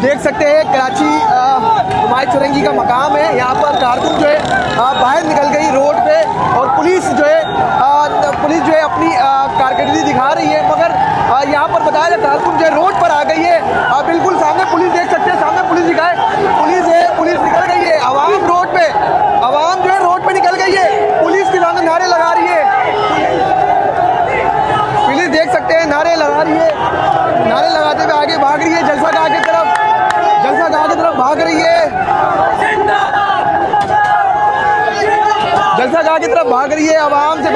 देख सकते हैं कराची हुमायूं चौरंगी का मकाम है। यहाँ पर कारकुन जो है बाहर निकल गई रोड पे और पुलिस जो है अपनी कारकर्दगी दिखा रही है, मगर यहाँ पर बताया जाए कारकुन जो है रोड पर आ गई है। बिल्कुल सामने पुलिस देख सकते हैं, सामने पुलिस दिखाए, पुलिस है, पुलिस निकल गई है। आवाम रोड पे, आवाम जो है रोड पे निकल गई है, पुलिस के सामने नारे लगा रही है। पुलिस देख सकते हैं नारे लगा रही है, नारे लगाते हुए आगे भाग रही है, जलसा गाह की तरफ भाग रही है, जलसा गाह की तरफ भाग रही है, आवाम से